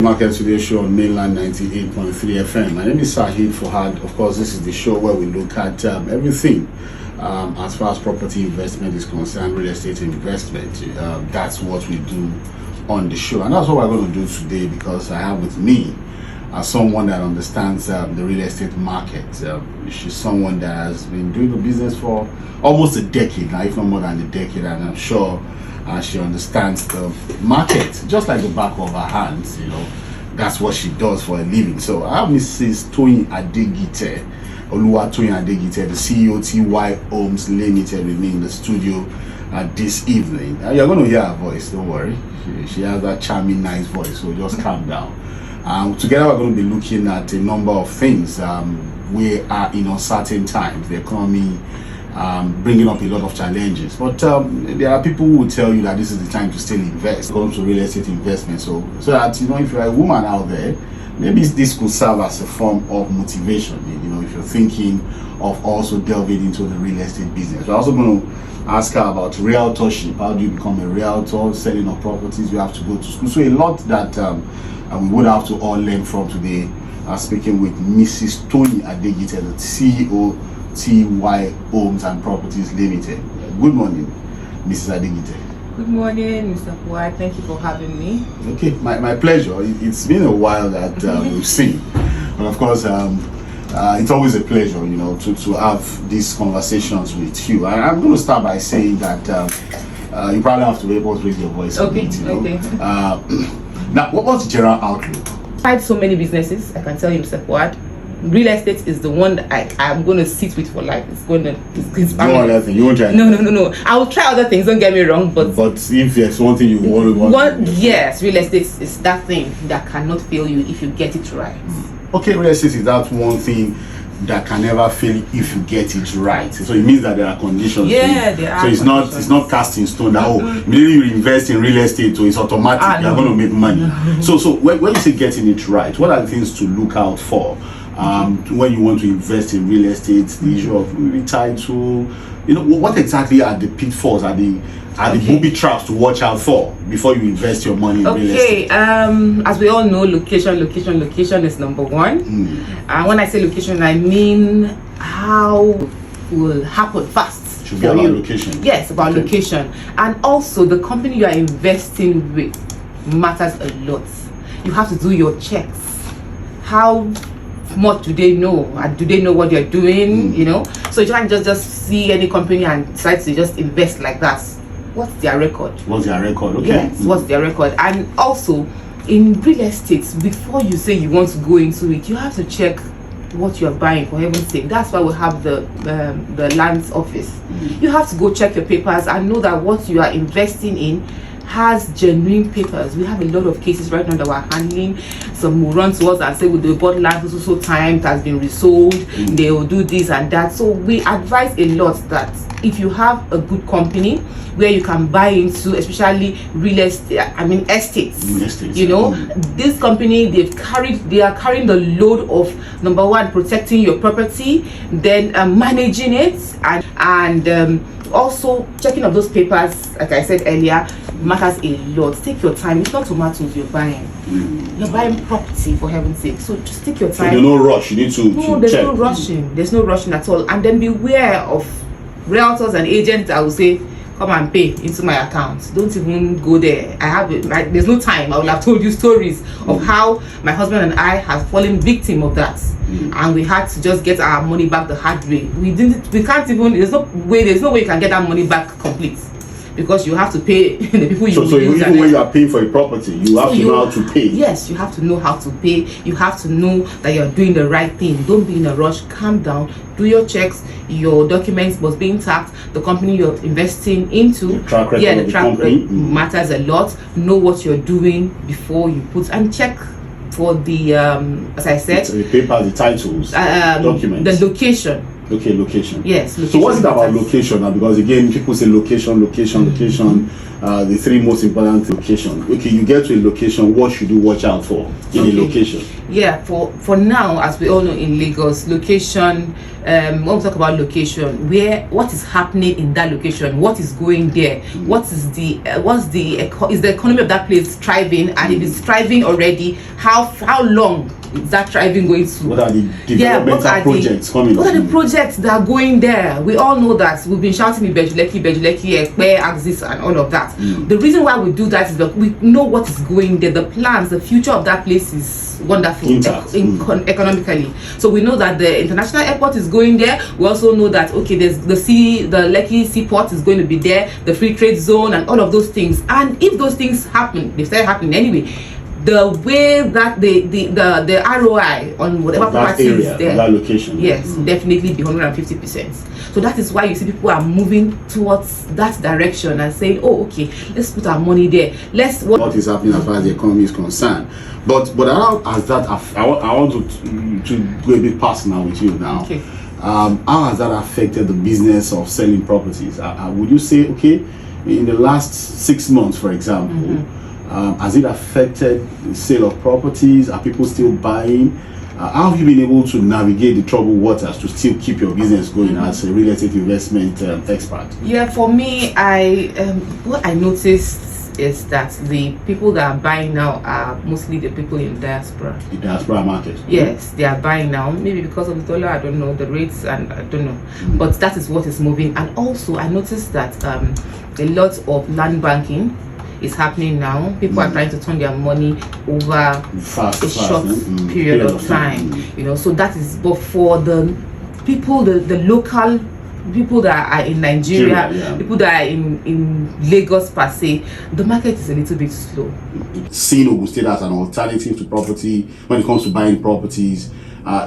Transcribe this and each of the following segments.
Market Today show on mainland 98.3 FM. My name is Sahid Fuhad. Of course, this is the show where we look at everything as far as property investment is concerned, real estate investment. That's what we do on the show, and that's what we're going to do today, because I have with me someone that understands the real estate market. She's someone that has been doing the business for almost a decade now, if not more than a decade, and I'm sure she understands the market just like the back of her hands. That's what she does for a living. So I have Mrs. Teewhy Oluwatoyin Adegite, the CEO Teewhy Homes Limited, with me in the studio this evening. You're going to hear her voice, don't worry. She has that charming, nice voice, so just calm down. Together we're going to be looking at a number of things. We are in uncertain times. The economy bringing up a lot of challenges, but there are people who will tell you that this is the time to still invest. It comes to real estate investment, so that if you're a woman out there, maybe this could serve as a form of motivation. If you're thinking of also delving into the real estate business. We're also going to ask her about realtorship. How do you become a realtor? Selling of properties. You have to go to school. So a lot that we would have to all learn from today. Speaking with Mrs. Teewhy Adegite, the CEO Teewhy Homes and Properties Limited. Good morning, Mrs. Adegite. Good morning, Mr. Teewhy. Thank you for having me. Okay, my pleasure. It's been a while that we've seen, but of course, it's always a pleasure, to have these conversations with you. And I'm going to start by saying that you probably have to be able to raise your voice. Okay. A bit, Okay. Now, what's the general outlook? I had so many businesses. I can tell you, Mr. Teewhy. Real estate is the one that I'm going to sit with for life. It's other thing. You won't try. No. I will try other things. Don't get me wrong, but if there's one thing you want, yes, real estate is that thing that cannot fail you if you get it right. Okay, real estate is that one thing that can never fail if you get it right. So it means that there are conditions. Yeah, there are. So it's not cast in stone that immediately you invest in real estate, so it's automatic. You're going to make money. No. So when you say getting it right, what are the things to look out for? When you want to invest in real estate, the issue of title, what exactly are the pitfalls, are the booby traps to watch out for before you invest your money in real estate? As we all know, location is number one. And when I say location, I mean how will happen fast. Should be about location. Yes, about location. And also the company you are investing with matters a lot. You have to do your checks. How much do they know? Do they know what they're doing? So you can't just see any company and decide to just invest like that. What's their record? Okay. Yes, what's their record? And also in real estate, before you say you want to go into it, you have to check what you're buying, for heaven's sake. That's why we have the lands office. You have to go check your papers and know that what you are investing in has genuine papers. We have a lot of cases right now that we're handling. Some will run to us and say, well, they bought land so time, it has been resold, they will do this and that. So we advise a lot that if you have a good company where you can buy into, especially real estate, estates, this company, they are carrying the load of, number one, protecting your property, then managing it, and also checking of those papers. Like I said earlier, matters a lot. Take your time. It's not tomatoes you're buying. You're buying property, for heaven's sake. So just take your time. So there's no rush. You need to there's check. no rushing. There's no rushing at all. And then beware of realtors and agents that will say, come and pay into my account. Don't even go there. There's no time. I will have told you stories of how my husband and I have fallen victim of that. And we had to just get our money back the hard way. There's no way you can get that money back complete, because you have to pay the people you So even when you are paying for a property, you have to know how to pay. Yes, you have to know how to pay. You have to know that you're doing the right thing. Don't be in a rush. Calm down. Do your checks. Your documents must be intact. The company you're investing into, the track record matters a lot. Know what you're doing before you put, and check for the as I said, the papers, the titles, documents, the location. Okay, location. Yes. So what's it about location now? Because again, people say location. The three most important location. Okay, you get to a location. What should you watch out for in a location? Yeah, for now, as we all know, in Lagos, location. When we talk about location, what is happening in that location, what is going there, is the economy of that place thriving, and if it's thriving already, how long is that thriving going to? What are the developmental projects coming? What are the projects that are going there? We all know that we've been shouting Bejuleki, Ekpe, Axis, and all of that. The reason why we do that is that we know what is going there. The plans, the future of that place is wonderful economically. So we know that the international airport is going there. We also know that there's the Lekki seaport is going to be there, the free trade zone, and all of those things. And if those things happen, they start happening anyway. The way that the ROI on whatever property is there, that location, definitely be 150%. So that is why you see people are moving towards that direction and saying, "Oh, okay, let's put our money there. What is happening as far as the economy is concerned." But how has that? I want to go a bit personal with you now. Okay. How has that affected the business of selling properties? Would you say, okay, in the last 6 months, for example? Has it affected the sale of properties? Are people still buying? How have you been able to navigate the troubled waters to still keep your business going as a real estate investment expert? Yeah, for me, what I noticed is that the people that are buying now are mostly the people in diaspora. The diaspora market? Yes, they are buying now. Maybe because of the dollar, I don't know, the rates, and I don't know. But that is what is moving. And also, I noticed that a lot of land banking is happening now. People are trying to turn their money over a short period of time. So that is, but for the people, the local people that are in Nigeria, people that are in Lagos per se, the market is a little bit slow. Seeing Ogun State as an alternative to property when it comes to buying properties,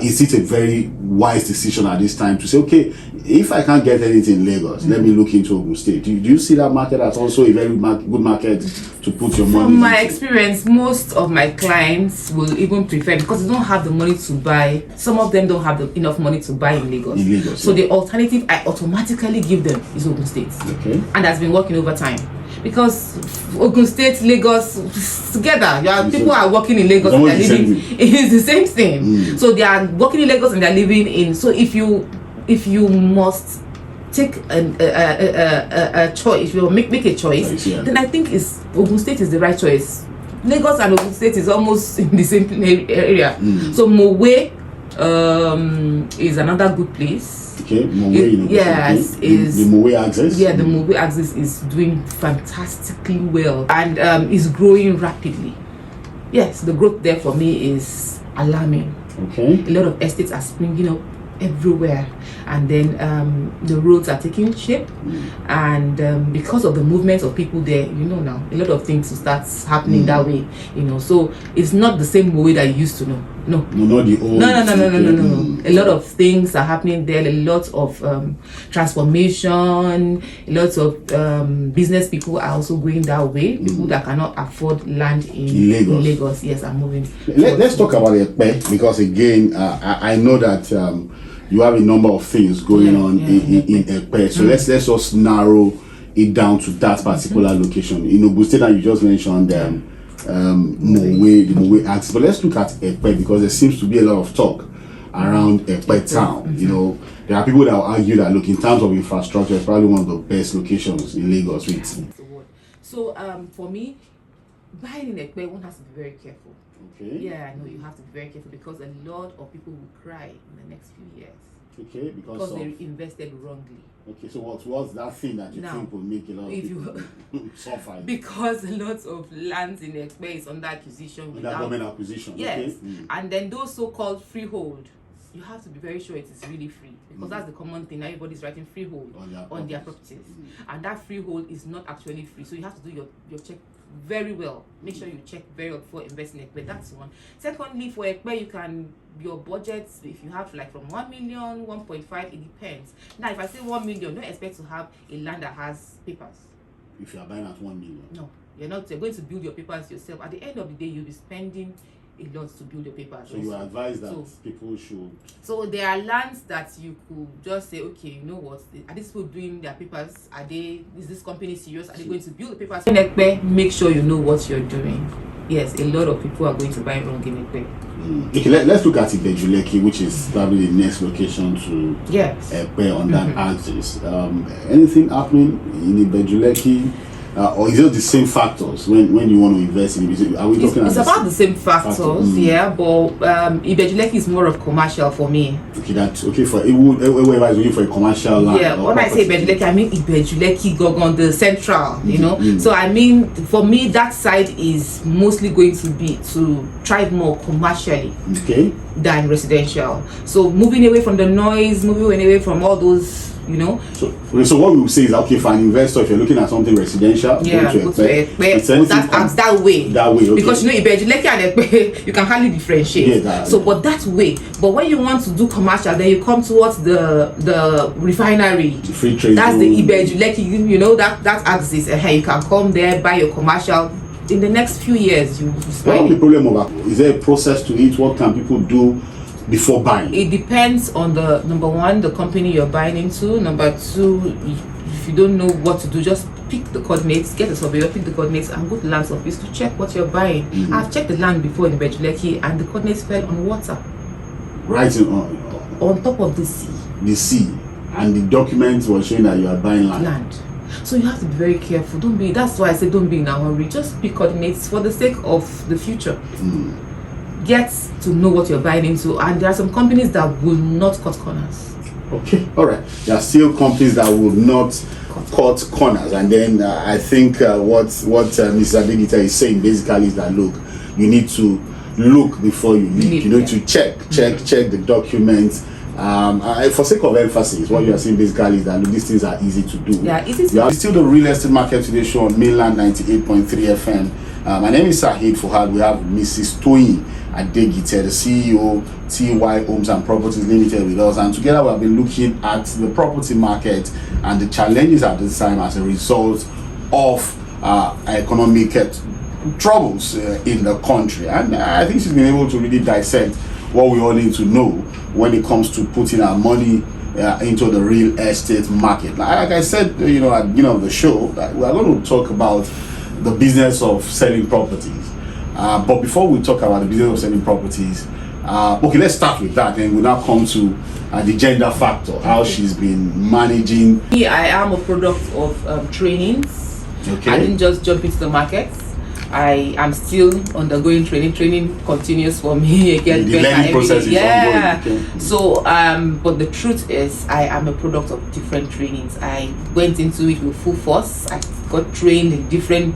is it a very wise decision at this time to say, okay, if I can't get anything in Lagos, let me look into Ogun State? Do you see that market as also a very good market to put your money into? From my experience, most of my clients will even prefer, because they don't have the money to buy. Some of them don't have enough money to buy in Lagos. So the alternative I automatically give them is Ogun State. Okay. And that's been working over time. Because Ogun State, Lagos, together, people are working in Lagos and they're living. It's the same thing. So they are working in Lagos and they're living in. So if you must take a choice, if you make a choice, then I think Ogun State is the right choice. Lagos and Ogun State is almost in the same area. So Mowe is another good place. Okay, is the Mowe axis. Yeah, the Mowe axis is doing fantastically well and is growing rapidly. Yes, the growth there for me is alarming. Okay, a lot of estates are springing up everywhere, and then the roads are taking shape, and because of the movements of people there, now a lot of things will start happening that way. So it's not the same way that you used to know. No, not the old. No. A lot of things are happening there. A lot of transformation. A lot of business people are also going that way. People that cannot afford land in Lagos, yes, are moving. Let's talk about Ekpe, because again, I know that you have a number of things going on in Ekpe. So let's just narrow it down to that particular location. In Ogun State, you just mentioned Mowe axis. But let's look at Ekpe, because there seems to be a lot of talk around Ekpe town. There are people that will argue that, look, in terms of infrastructure, it's probably one of the best locations in Lagos. So for me, buying in Ekpe, one has to be very careful. Okay. Yeah, I know you have to be very careful, because a lot of people will cry in the next few years. Okay, because they invested wrongly. Okay, so what's that thing that you think will make a lot of people suffer? Because a lot of lands in Ekpe is under acquisition. Under government acquisition. Yes, and then those so-called freehold, you have to be very sure it is really free, because that's the common thing. Everybody's writing freehold on their properties, and that freehold is not actually free. So you have to do your check very well. Make sure you check very well before investing in Ekpe. That's one. Secondly, for Ekpe, your budget, if you have like from 1 million, 1.5, it depends. Now, if I say 1 million, don't expect to have a land that has papers. If you are buying at 1 million, no, you're not. You're going to build your papers yourself. At the end of the day, you'll be spending a lot to build your papers. So you advise that So people should. So there are lands that you could just say, okay, you know what? Are these people doing their papers? Is this company serious? Are they going to build the papers? In Ekpe, make sure you know what you're doing. Yes, a lot of people are going to buy wrong in Ekpe. Okay, let's look at Ibejuleki, which is probably the next location to Ekpe on that axis. Anything happening in Ibejuleki? Or is it the same factors when you want to invest in it? Are we talking it's about the same factors, yeah, but Ibejuleki is more of commercial for me. Okay, that's okay for whoever is looking for a commercial land. Yeah, when I say Ibejuleki, I mean Ibejuleki Gogon, the central, you know. So I mean, for me, that side is mostly going to be to thrive more commercially than residential. So moving away from the noise, moving away from all those, you know. So what we will say is, okay, for an investor, if you're looking at something residential, go to Ekpe. That's that way. That way, okay. Because you know, Ibejuleki and Ekpe, you can hardly differentiate. But that way. But when you want to do commercial, then you come towards the refinery. The free trade. That's the Ibejuleki. You know that axis. You can come there, buy your commercial. In the next few years, you. What the problem of is there a process to it? What can people do before buying? It depends on the number one, the company you're buying into. Number two, if you don't know what to do, just pick the coordinates, get a surveyor, pick the coordinates, and go to land office to check what you're buying. I've checked the land before in Ibejuleki, and the coordinates fell on water. Right on top of the sea. The sea, and the documents were showing that you are buying land. So you have to be very careful. That's why I say don't be in a hurry. Just pick coordinates for the sake of the future. Get to know what you're buying into, and there are some companies that will not cut corners. Okay, all right. There are still companies that will not cut corners, and then I think what Mr. Adegita is saying basically is that look, you need to look before you leak. You need to check the documents. For sake of emphasis, what you are saying basically is that look, these things are easy to do. Yeah, easy to do. Still the Real Estate Market Today show on Mainland 98.3 FM. My name is Sahid Fuhad. We have Mrs. Teewhy Adegita, the CEO, Teewhy Homes and Properties Limited, with us, and together we have been looking at the property market and the challenges at this time as a result of economic troubles in the country. And I think she's been able to really dissect what we all need to know when it comes to putting our money into the real estate market. Like I said, you know, at the beginning of the show, that we are going to talk about the business of selling properties. But before we talk about the business of selling properties, okay, let's start with that, and we'll now come to the gender factor, how she's been managing. I am a product of trainings. Okay. I didn't just jump into the market. I am still undergoing training. Training continues for me. Again, the learning process is ongoing. Okay. So, but the truth is, I am a product of different trainings. I went into it with full force. I got trained in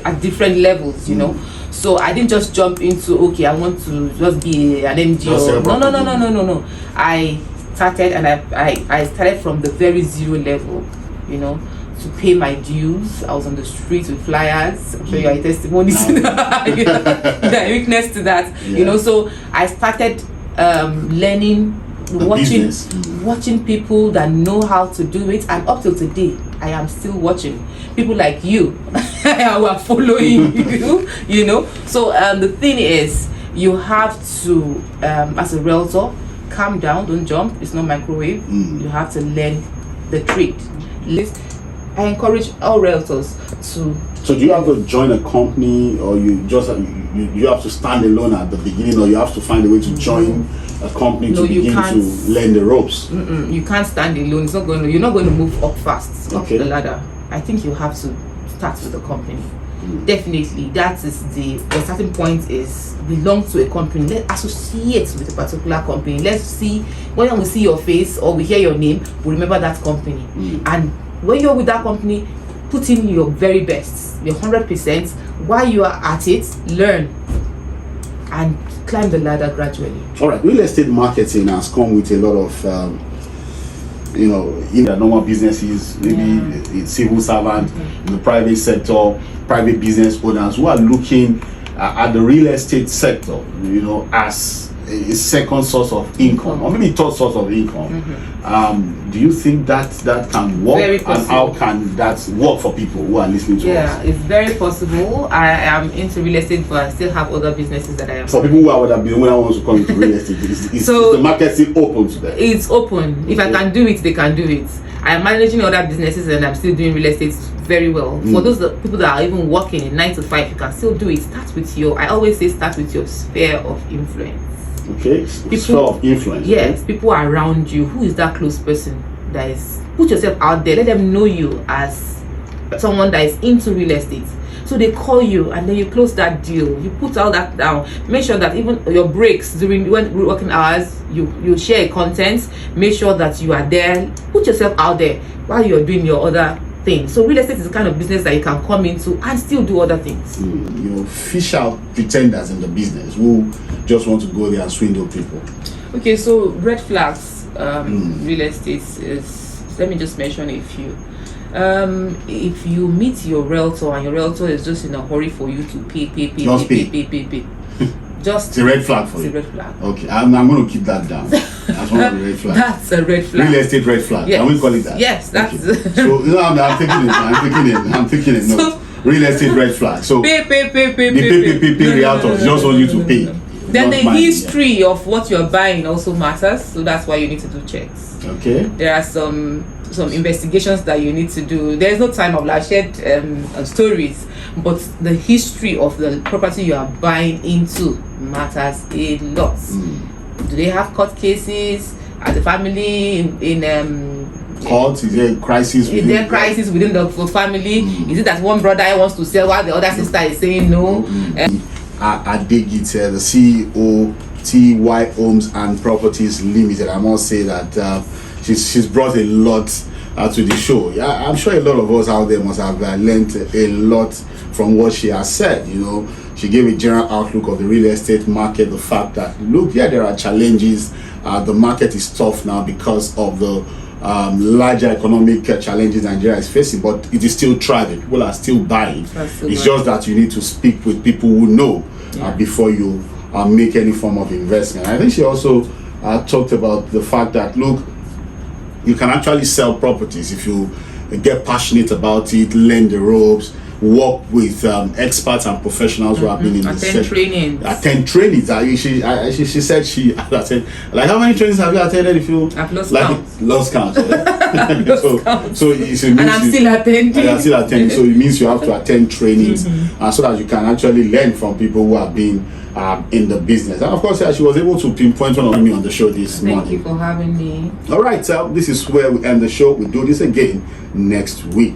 at different levels, you know. So I didn't just jump into, okay, I want to just be an MD. No. I started, and I started from the very zero level, you know, to pay my dues. I was on the streets with flyers. I'm sure you are testimonies. The weakness to that, you know. So I started learning, watching people that know how to do it, and up till today, I am still watching people like you who are following you, you know. So the thing is, you have to, as a realtor, calm down, don't jump. It's not microwave. You have to learn the trade. I encourage all realtors to. So do you have to join a company, or you just you have to stand alone at the beginning, or you have to find a way to join a company to begin to learn the ropes? You can't stand alone. You're not going to move up fast up the ladder. I think you have to start with a company. Definitely, that is the starting point. Is belong to a company. Let's associate with a particular company. Let's see, when we see your face or we hear your name, we remember that company. And when you're with that company, put in your very best, your 100%. While you are at it, learn and climb the ladder gradually. All right, real estate marketing has come with a lot of you know, in the normal businesses, maybe civil servant, in the private sector, private business owners who are looking at the real estate sector, you know, as a second source of income, or maybe third source of income. Do you think that can work? Very And possible. how can that work for people who are listening to us? Yeah, it's very possible. I am into real estate, but I still have other businesses that I am. For people who are been when I want to come into real estate, is the market still open to them? It's open. If I can do it, they can do it. I am managing other businesses and I'm still doing real estate very well. For those people that are even working in 9 to 5, you can still do it. Start with I always say start with your sphere of influence. Okay, sphere of influence. Yes, people around you. Who is that close person that is? Put yourself out there. Let them know you as someone that is into real estate. So they call you and then you close that deal. You put all that down. Make sure that even your breaks during working hours, you share content. Make sure that you are there. Put yourself out there while you're doing your other thing. So real estate is the kind of business that you can come into and still do other things. Fish out pretenders in the business who just want to go there and swindle people. Okay, so red flags. Real estate is. Let me just mention a few. If you meet your realtor and your realtor is just in a hurry for you to pay. Just it's a red flag for you. It's a red flag. Okay, I'm going to keep that down. That's one of the red flags. That's a red flag. Real estate red flag. Yes. Can we call it that? Yes, that's okay. So I'm taking it. No. Real estate red flag. So pay. Realtors just want you to pay. Then the history of what you're buying also matters. So that's why you need to do checks. Okay. There are some investigations that you need to do. There's no time. I've shared stories, but the history of the property you are buying into matters a lot. Do they have court cases? Are the family in court? Is there a crisis? Is there crisis within the family? Is it that one brother wants to sell while the other sister is saying no? Adegit, the CEO, Teewhy Homes and Properties Limited. I must say that she's brought a lot to the show. Yeah, I'm sure a lot of us out there must have learned a lot from what she has said. She gave a general outlook of the real estate market, the fact that there are challenges. The market is tough now because of the larger economic challenges Nigeria is facing, but it is still thriving. People are still buying. It's just that you need to speak with people who know before you make any form of investment. I think she also talked about the fact that you can actually sell properties if you get passionate about it, learn the ropes, work with experts and professionals who have been in this attend trainings. Attend trainings. She said like, how many trainings have you attended? If you I've lost count. count. So it and I'm still attending. So it means you have to attend trainings so that you can actually learn from people who have been in the business. And of course, she was able to pinpoint one on me on the show this morning. Thank you for having me. All right, this is where we end the show. We'll do this again next week.